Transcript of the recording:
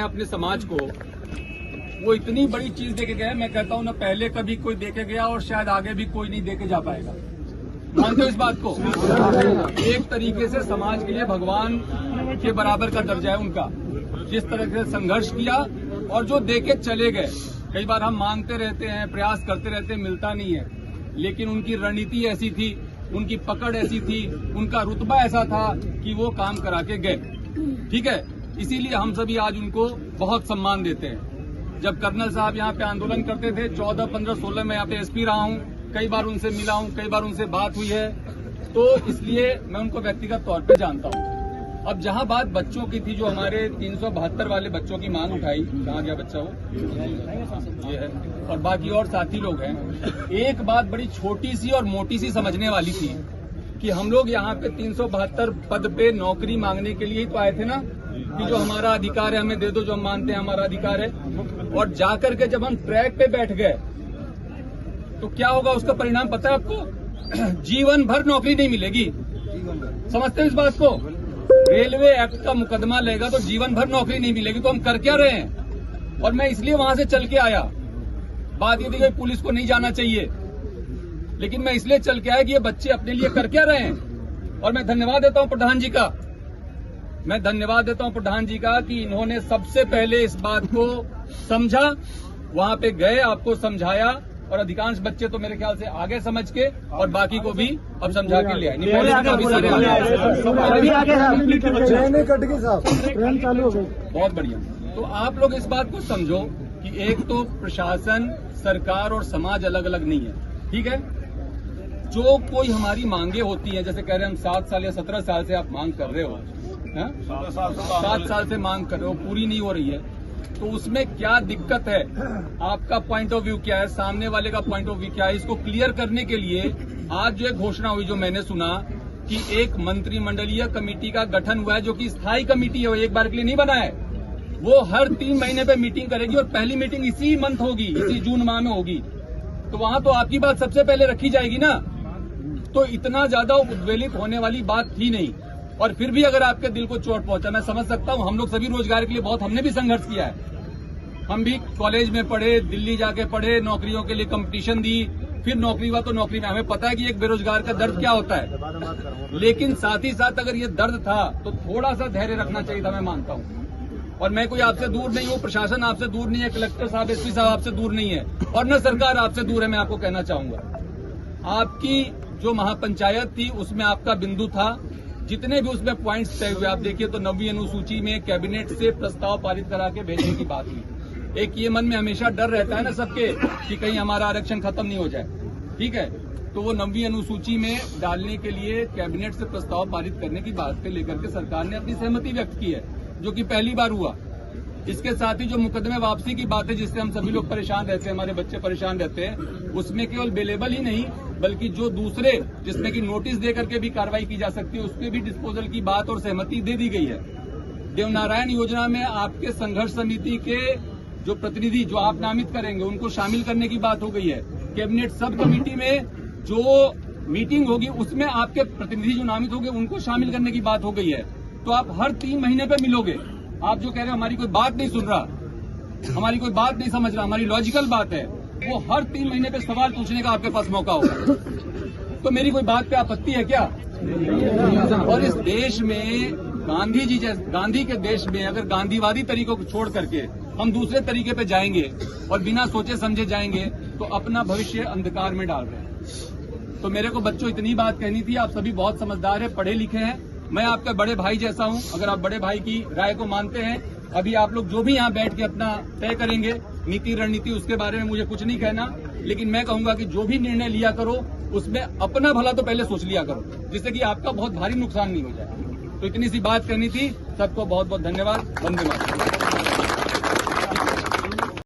अपने समाज को वो इतनी बड़ी चीज देके गए, मैं कहता हूं ना पहले कभी कोई देके गया और शायद आगे भी कोई नहीं देके जा पाएगा। मानते हो इस बात को? एक तरीके से समाज के लिए भगवान के बराबर का दर्जा है उनका, जिस तरह से संघर्ष किया और जो देके चले गए। कई बार हम मांगते रहते हैं, प्रयास करते रहते हैं, मिलता नहीं है, लेकिन उनकी रणनीति ऐसी थी, उनकी पकड़ ऐसी थी, उनका रुतबा ऐसा था कि वो काम करा के गए। ठीक है, इसीलिए हम सभी आज उनको बहुत सम्मान देते हैं। जब कर्नल साहब यहाँ पे आंदोलन करते थे 14, 15, 16 में यहाँ पे एसपी रहा हूँ, कई बार उनसे मिला हूँ, कई बार उनसे बात हुई है, तो इसलिए मैं उनको व्यक्तिगत तौर पे जानता हूँ। अब जहाँ बात बच्चों की थी, जो हमारे 372 वाले बच्चों की मांग उठाई, कहाँ गया बच्चा वो? ये है, और बाकी और साथी लोग हैं। एक बात बड़ी छोटी सी और मोटी सी समझने वाली थी कि हम लोग यहाँ पे 372 पद पे नौकरी मांगने के लिए ही तो आए थे ना, कि जो हमारा अधिकार है हमें दे दो, जो हम मानते हैं हमारा अधिकार है। और जाकर के जब हम ट्रैक पे बैठ गए तो क्या होगा, उसका परिणाम पता है आपको? जीवन भर नौकरी नहीं मिलेगी। समझते हैं इस बात को? रेलवे एक्ट का मुकदमा लेगा तो जीवन भर नौकरी नहीं मिलेगी, तो हम कर क्या रहे हैं? और मैं इसलिए वहां से चल के आया। बात ये थी कि पुलिस को नहीं जाना चाहिए, लेकिन मैं इसलिए चल के आया कि ये बच्चे अपने लिए कर क्या रहे हैं। और मैं धन्यवाद देता हूं प्रधान जी का, मैं धन्यवाद देता हूं प्रधान जी का कि इन्होंने सबसे पहले इस बात को समझा, वहां पे गए, आपको समझाया, और अधिकांश बच्चे तो मेरे ख्याल से आगे समझ के और बाकी को भी अब समझा के ले आए। बहुत बढ़िया। तो आप लोग इस बात को समझो कि एक तो प्रशासन, सरकार और समाज अलग अलग नहीं है। ठीक है, जो कोई हमारी मांगे होती हैं, जैसे कह रहे हैं हम 7 साल या 17 साल से आप मांग कर रहे हो, 7 साल से मांग कर रहे हो, पूरी नहीं हो रही है, तो उसमें क्या दिक्कत है? आपका पॉइंट ऑफ व्यू क्या है, सामने वाले का पॉइंट ऑफ व्यू क्या है? इसको क्लियर करने के लिए आज जो एक घोषणा हुई, जो मैंने सुना कि एक मंत्रिमंडलीय कमेटी का गठन हुआ है, जो कि स्थायी कमेटी है, वो एक बार के लिए नहीं बना है। वो हर 3 महीने पे मीटिंग करेगी और पहली मीटिंग इसी मंथ होगी, इसी जून माह में होगी। तो वहां तो आपकी बात सबसे पहले रखी जाएगी ना। तो इतना ज्यादा उद्वेलित होने वाली बात थी नहीं। और फिर भी अगर आपके दिल को चोट पहुंचा, मैं समझ सकता हूं। हम लोग सभी रोजगार के लिए बहुत, हमने भी संघर्ष किया है। हम भी कॉलेज में पढ़े, दिल्ली जाके पढ़े, नौकरियों के लिए कंपटीशन दी, फिर नौकरी हुआ तो नौकरी में हमें पता है कि एक बेरोजगार का दर्द क्या होता है। लेकिन साथ ही साथ अगर ये दर्द था तो थोड़ा सा धैर्य रखना चाहिए था, मैं मानता हूं। और मैं कोई आपसे दूर नहीं हूं, प्रशासन आपसे दूर नहीं है, कलेक्टर साहब, एसपी साहब आपसे दूर नहीं है, और न सरकार आपसे दूर है। मैं आपको कहना चाहूंगा, आपकी जो महापंचायत थी उसमें आपका बिंदु था, जितने भी उसमें पॉइंट्स तय हुए, आप देखिए तो 9वीं अनुसूची में कैबिनेट से प्रस्ताव पारित करा के भेजने की बात हुई। एक ये मन में हमेशा डर रहता है ना सबके कि कहीं हमारा आरक्षण खत्म नहीं हो जाए। ठीक है, तो वो 9वीं अनुसूची में डालने के लिए कैबिनेट से प्रस्ताव पारित करने की बात को लेकर के सरकार ने अपनी सहमति व्यक्त की है, जो कि पहली बार हुआ। इसके साथ ही जो मुकदमे वापसी की बात है, जिससे हम सभी लोग परेशान रहते हैं, हमारे बच्चे परेशान रहते हैं, उसमें केवल बेलेबल ही नहीं बल्कि जो दूसरे जिसमें कि नोटिस देकर के भी कार्रवाई की जा सकती है, उसके भी डिस्पोजल की बात और सहमति दे दी गई है। देवनारायण योजना में आपके संघर्ष समिति के जो प्रतिनिधि जो आप नामित करेंगे, उनको शामिल करने की बात हो गई है। कैबिनेट सब कमेटी में जो मीटिंग होगी उसमें आपके प्रतिनिधि जो नामित होंगे उनको शामिल करने की बात हो गई है। तो आप हर 3 महीने पे मिलोगे। आप जो कह रहे हो हमारी कोई बात नहीं सुन रहा, हमारी कोई बात नहीं समझ रहा, हमारी लॉजिकल बात है, वो हर 3 महीने पे सवाल पूछने का आपके पास मौका होगा। तो मेरी कोई बात पे आपत्ति है क्या? और इस देश में गांधी के देश में अगर गांधीवादी तरीकों को छोड़ करके हम दूसरे तरीके पे जाएंगे और बिना सोचे समझे जाएंगे तो अपना भविष्य अंधकार में डाल रहे हैं। तो मेरे को बच्चों इतनी बात कहनी थी। आप सभी बहुत समझदार हैं, पढ़े लिखे हैं, मैं आपका बड़े भाई जैसा हूं। अगर आप बड़े भाई की राय को मानते हैं, अभी आप लोग जो भी यहाँ बैठ के अपना तय करेंगे नीति रणनीति, उसके बारे में मुझे कुछ नहीं कहना, लेकिन मैं कहूंगा कि जो भी निर्णय लिया करो उसमें अपना भला तो पहले सोच लिया करो, जिससे कि आपका बहुत भारी नुकसान नहीं हो जाए। तो इतनी सी बात करनी थी। सबको बहुत बहुत धन्यवाद। वंदे मातरम।